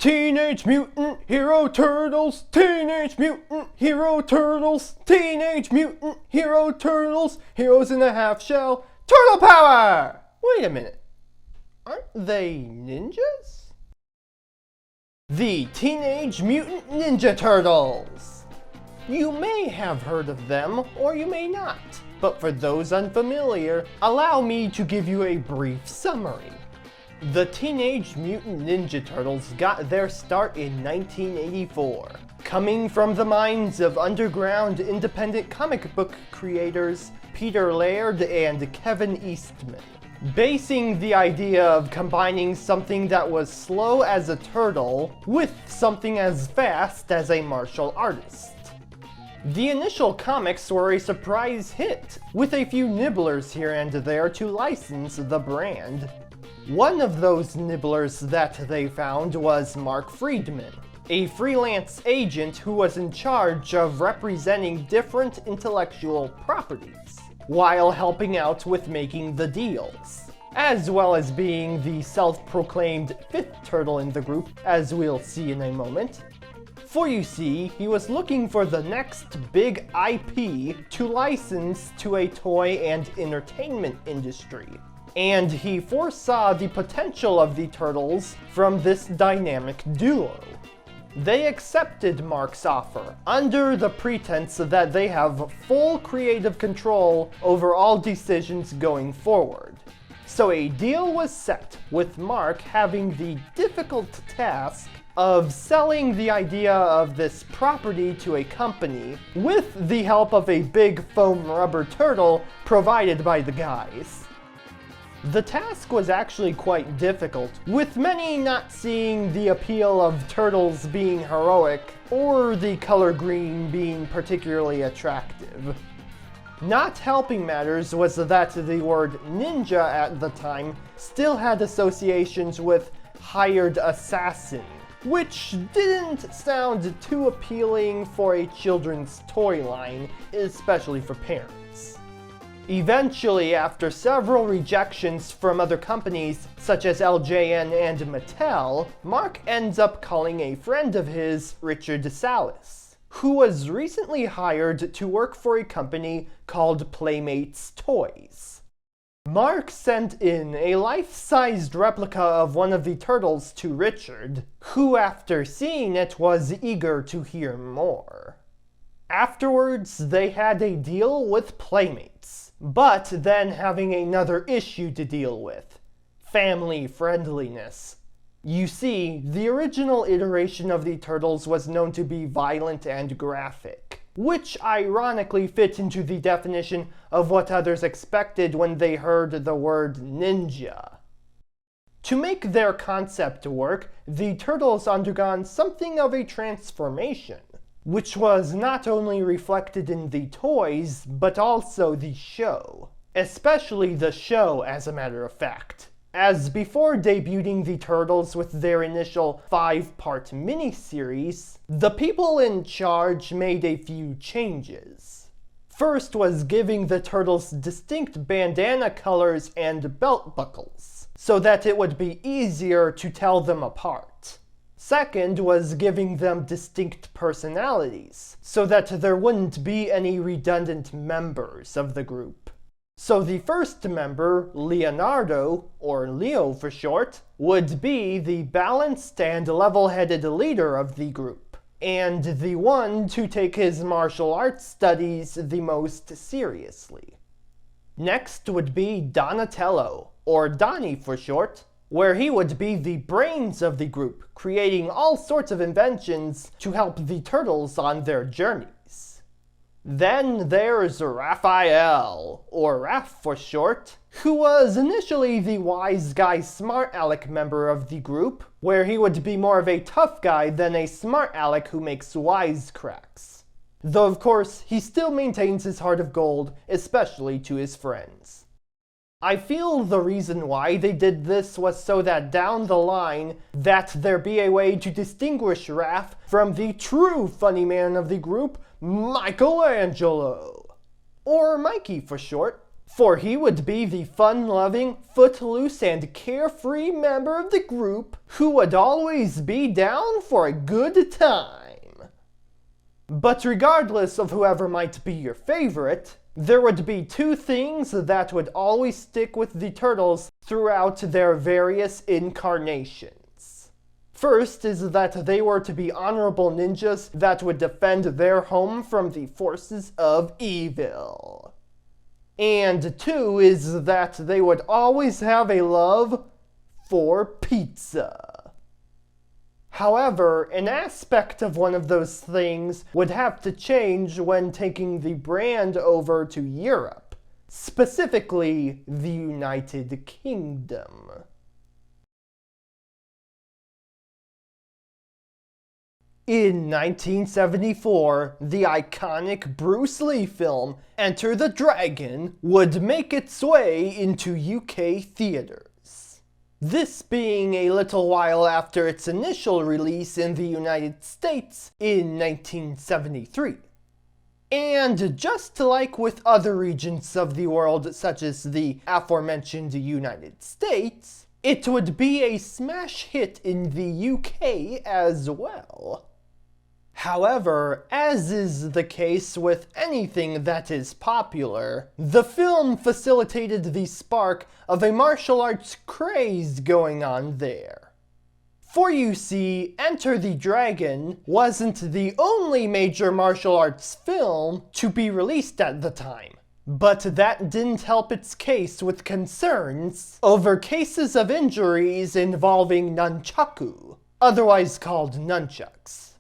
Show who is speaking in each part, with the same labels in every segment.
Speaker 1: Teenage Mutant Hero Turtles, Teenage Mutant Hero Turtles, Teenage Mutant Hero Turtles, Heroes in a Half Shell, Turtle Power! Wait a minute, aren't they ninjas? The Teenage Mutant Ninja Turtles! You may have heard of them, or you may not, but for those unfamiliar, allow me to give you a brief summary. The Teenage Mutant Ninja Turtles got their start in 1984, coming from the minds of underground independent comic book creators Peter Laird and Kevin Eastman, basing the idea of combining something that was slow as a turtle with something as fast as a martial artist. The initial comics were a surprise hit, with a few nibblers here and there to license the brand. One of those nibblers that they found was Mark Friedman, a freelance agent who was in charge of representing different intellectual properties, while helping out with making the deals, as well as being the self-proclaimed fifth turtle in the group, as we'll see in a moment. For you see, he was looking for the next big IP to license to a toy and entertainment industry, and he foresaw the potential of the Turtles from this dynamic duo. They accepted Mark's offer, under the pretense that they have full creative control over all decisions going forward. So a deal was set, with Mark having the difficult task of selling the idea of this property to a company with the help of a big foam rubber turtle provided by the guys. The task was actually quite difficult, with many not seeing the appeal of turtles being heroic or the color green being particularly attractive. Not helping matters was that the word ninja at the time still had associations with hired assassin, which didn't sound too appealing for a children's toy line, especially for parents. Eventually, after several rejections from other companies such as LJN and Mattel, Mark ends up calling a friend of his, Richard Salas, who was recently hired to work for a company called Playmates Toys. Mark sent in a life-sized replica of one of the turtles to Richard, who after seeing it was eager to hear more. Afterwards, they had a deal with Playmates, but then having another issue to deal with: family friendliness. You see, the original iteration of the Turtles was known to be violent and graphic, which ironically fit into the definition of what others expected when they heard the word ninja. To make their concept work, the Turtles undergone something of a transformation, which was not only reflected in the toys, but also the show. Especially the show, as a matter of fact, as before debuting the Turtles with their initial 5-part miniseries, the people in charge made a few changes. First was giving the Turtles distinct bandana colors and belt buckles, so that it would be easier to tell them apart. Second was giving them distinct personalities, so that there wouldn't be any redundant members of the group. So the first member, Leonardo, or Leo for short, would be the balanced and level-headed leader of the group, and the one to take his martial arts studies the most seriously. Next would be Donatello, or Donnie for short, where he would be the brains of the group, creating all sorts of inventions to help the Turtles on their journeys. Then there's Raphael, or Raph for short, who was initially the wise guy smart aleck member of the group, where he would be more of a tough guy than a smart aleck who makes wisecracks. Though of course, he still maintains his heart of gold, especially to his friends. I feel the reason why they did this was so that down the line, that there be a way to distinguish Raph from the true funny man of the group, Michelangelo. Or Mikey for short. for he would be the fun-loving, footloose, and carefree member of the group who would always be down for a good time. But regardless of whoever might be your favorite, there would be two things that would always stick with the turtles throughout their various incarnations. First is that they were to be honorable ninjas that would defend their home from the forces of evil. And two is that they would always have a love for pizza. However, an aspect of one of those things would have to change when taking the brand over to Europe, specifically the United Kingdom. In 1974, the iconic Bruce Lee film Enter the Dragon would make its way into UK theaters. This being a little while after its initial release in the United States in 1973. And just like with other regions of the world such as the aforementioned United States, it would be a smash hit in the UK as well. However, as is the case with anything that is popular, the film facilitated the spark of a martial arts craze going on there. For you see, Enter the Dragon wasn't the only major martial arts film to be released at the time. But that didn't help its case with concerns over cases of injuries involving nunchaku, otherwise called nunchucks.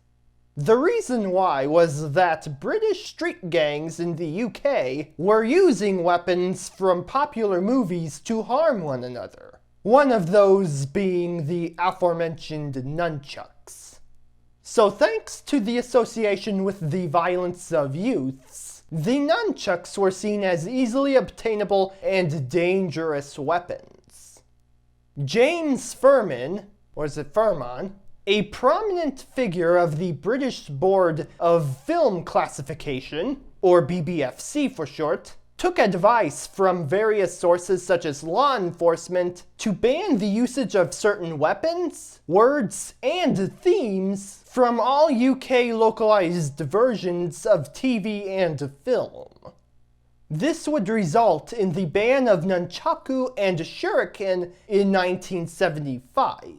Speaker 1: The reason why was that British street gangs in the UK were using weapons from popular movies to harm one another. One of those being the aforementioned nunchucks. So thanks to the association with the violence of youths, the nunchucks were seen as easily obtainable and dangerous weapons. James Furman, or is it Furman? A prominent figure of the British Board of Film Classification, or BBFC for short, took advice from various sources such as law enforcement to ban the usage of certain weapons, words, and themes from all UK localized versions of TV and film. This would result in the ban of nunchaku and shuriken in 1975.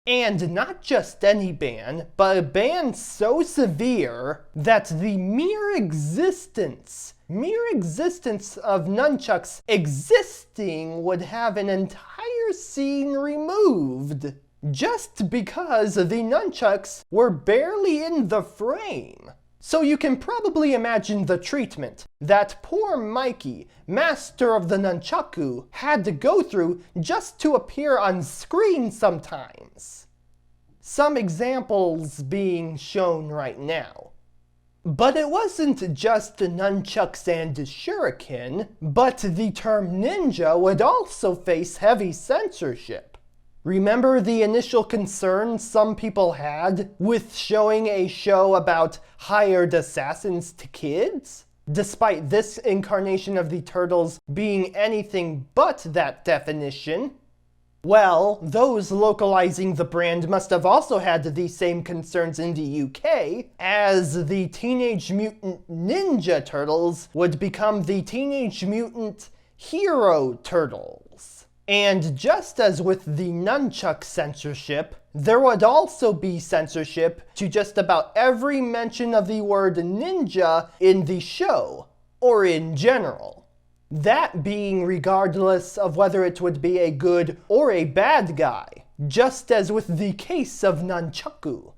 Speaker 1: And not just any ban, but a ban so severe that the mere existence of nunchucks existing would have an entire scene removed, just because the nunchucks were barely in the frame. So you can probably imagine the treatment that poor Mikey, master of the nunchaku, had to go through just to appear on screen sometimes. Some examples being shown right now. But it wasn't just the nunchucks and shuriken, but the term ninja would also face heavy censorship. Remember the initial concerns some people had with showing a show about hired assassins to kids? Despite this incarnation of the Turtles being anything but that definition. Well, those localizing the brand must have also had the same concerns in the UK, as the Teenage Mutant Ninja Turtles would become the Teenage Mutant Hero Turtles. And just as with the nunchuck censorship, there would also be censorship to just about every mention of the word ninja in the show, or in general. That being regardless of whether it would be a good or a bad guy, just as with the case of nunchaku.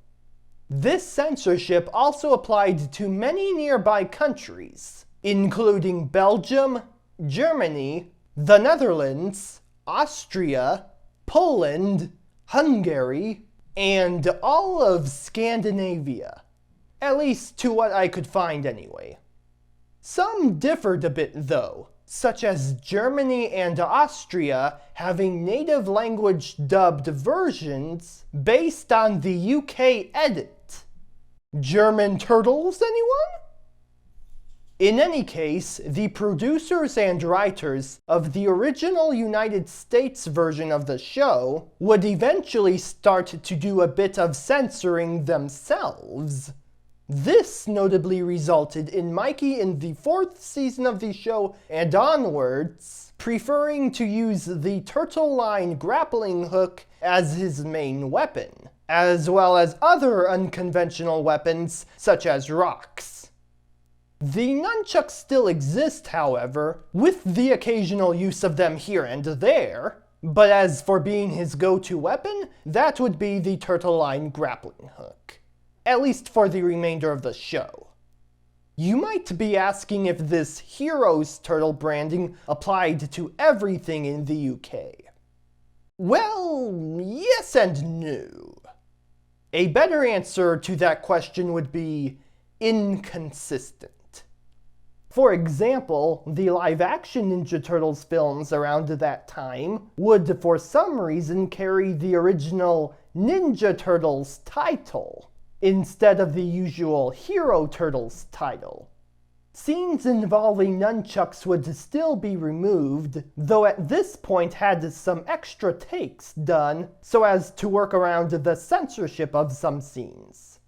Speaker 1: This censorship also applied to many nearby countries, including Belgium, Germany, the Netherlands, Austria, Poland, Hungary, and all of Scandinavia. At least to what I could find anyway. Some differed a bit though, such as Germany and Austria having native language dubbed versions based on the UK edit. German Turtles, anyone? In any case, the producers and writers of the original United States version of the show would eventually start to do a bit of censoring themselves. This notably resulted in Mikey in the 4th season of the show and onwards preferring to use the turtle line grappling hook as his main weapon, as well as other unconventional weapons such as rocks. The nunchucks still exist, however, with the occasional use of them here and there, but as for being his go-to weapon, that would be the turtle line grappling hook. At least for the remainder of the show. You might be asking if this Heroes turtle branding applied to everything in the UK. Well, yes and no. A better answer to that question would be inconsistent. For example, the live-action Ninja Turtles films around that time would for some reason carry the original Ninja Turtles title, instead of the usual Hero Turtles title. Scenes involving nunchucks would still be removed, though at this point had some extra takes done so as to work around the censorship of some scenes.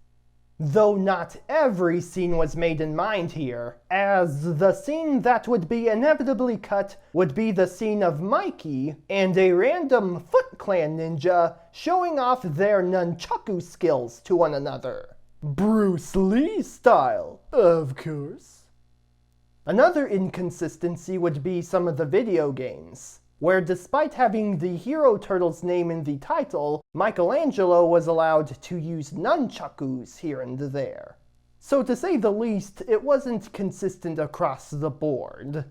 Speaker 1: Though not every scene was made in mind here, as the scene that would be inevitably cut would be the scene of Mikey and a random Foot Clan ninja showing off their nunchaku skills to one another. Bruce Lee style, of course. Another inconsistency would be some of the video games, where despite having the Hero Turtles name in the title, Michelangelo was allowed to use nunchakus here and there. So to say the least, it wasn't consistent across the board.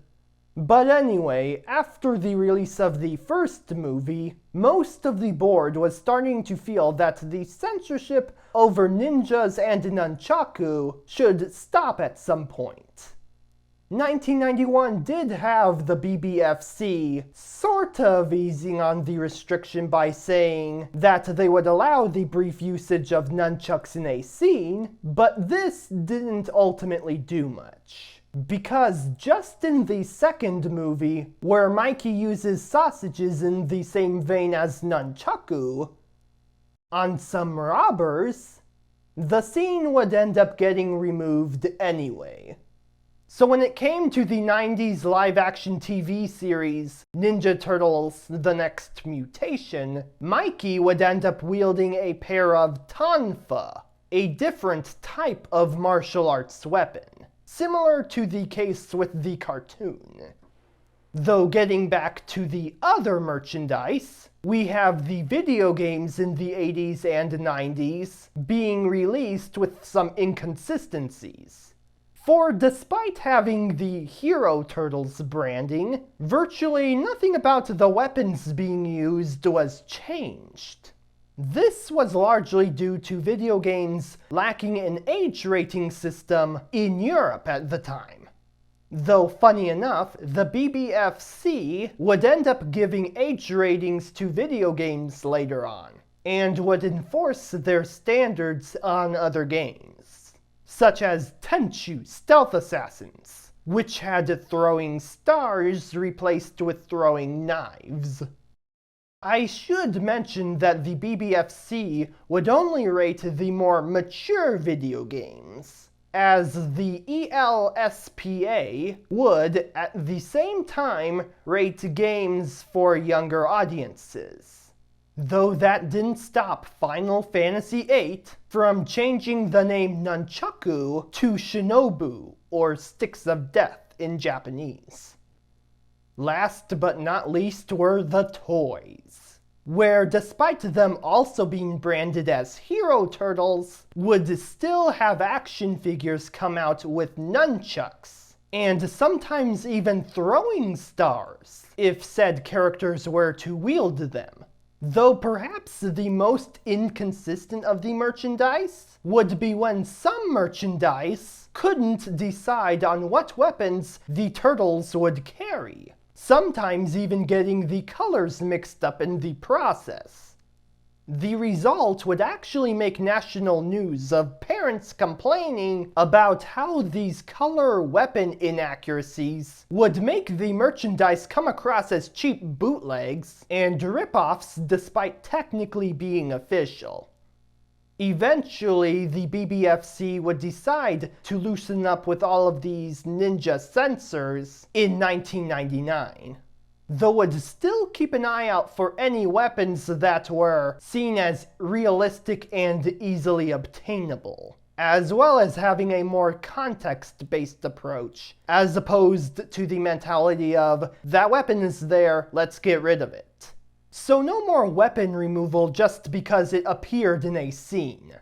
Speaker 1: But anyway, after the release of the first movie, most of the board was starting to feel that the censorship over ninjas and nunchaku should stop at some point. 1991 did have the BBFC sort of easing on the restriction by saying that they would allow the brief usage of nunchucks in a scene, but this didn't ultimately do much. Because just in the second movie, where Mikey uses sausages in the same vein as nunchaku, on some robbers, the scene would end up getting removed anyway. So when it came to the 90s live-action TV series, Ninja Turtles: The Next Mutation, Mikey would end up wielding a pair of tonfa, a different type of martial arts weapon, similar to the case with the cartoon. Though getting back to the other merchandise, we have the video games in the 80s and 90s being released with some inconsistencies. For despite having the Hero Turtles branding, virtually nothing about the weapons being used was changed. This was largely due to video games lacking an age rating system in Europe at the time. Though funny enough, the BBFC would end up giving age ratings to video games later on, and would enforce their standards on other games, such as Tenchu Stealth Assassins, which had throwing stars replaced with throwing knives. I should mention that the BBFC would only rate the more mature video games, as the ELSPA would at the same time rate games for younger audiences. Though that didn't stop Final Fantasy VIII from changing the name Nunchaku to Shinobu, or Sticks of Death in Japanese. Last but not least were the toys, where despite them also being branded as Hero Turtles, would still have action figures come out with nunchucks, and sometimes even throwing stars, if said characters were to wield them. Though perhaps the most inconsistent of the merchandise would be when some merchandise couldn't decide on what weapons the turtles would carry, sometimes even getting the colors mixed up in the process. The result would actually make national news of parents complaining about how these color weapon inaccuracies would make the merchandise come across as cheap bootlegs and rip-offs despite technically being official. Eventually, the BBFC would decide to loosen up with all of these ninja censors in 1999. Though would still keep an eye out for any weapons that were seen as realistic and easily obtainable, as well as having a more context-based approach, as opposed to the mentality of, that weapon is there, let's get rid of it. So no more weapon removal just because it appeared in a scene.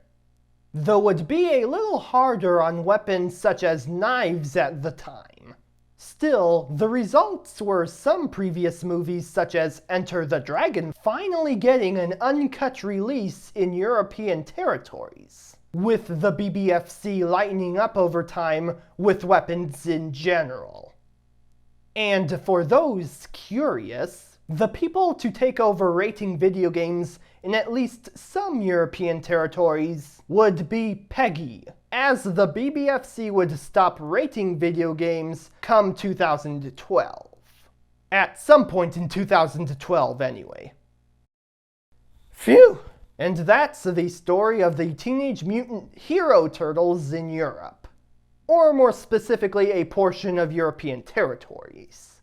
Speaker 1: Though would be a little harder on weapons such as knives at the time. Still, the results were some previous movies such as Enter the Dragon finally getting an uncut release in European territories, with the BBFC lightening up over time with weapons in general. And for those curious, the people to take over rating video games in at least some European territories would be PEGI, as the BBFC would stop rating video games come 2012. At some point in 2012, anyway. Phew! And that's the story of the Teenage Mutant Hero Turtles in Europe. Or more specifically, a portion of European territories.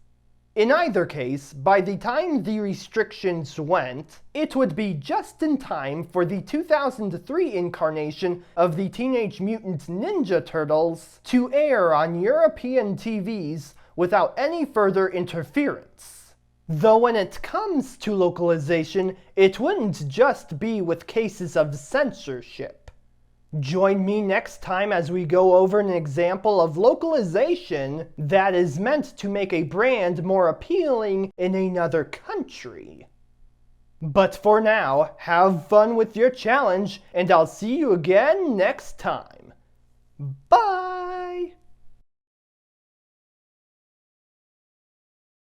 Speaker 1: In either case, by the time the restrictions went, it would be just in time for the 2003 incarnation of the Teenage Mutant Ninja Turtles to air on European TVs without any further interference. Though when it comes to localization, it wouldn't just be with cases of censorship. Join me next time as we go over an example of localization that is meant to make a brand more appealing in another country. But for now, have fun with your challenge, and I'll see you again next time. Bye!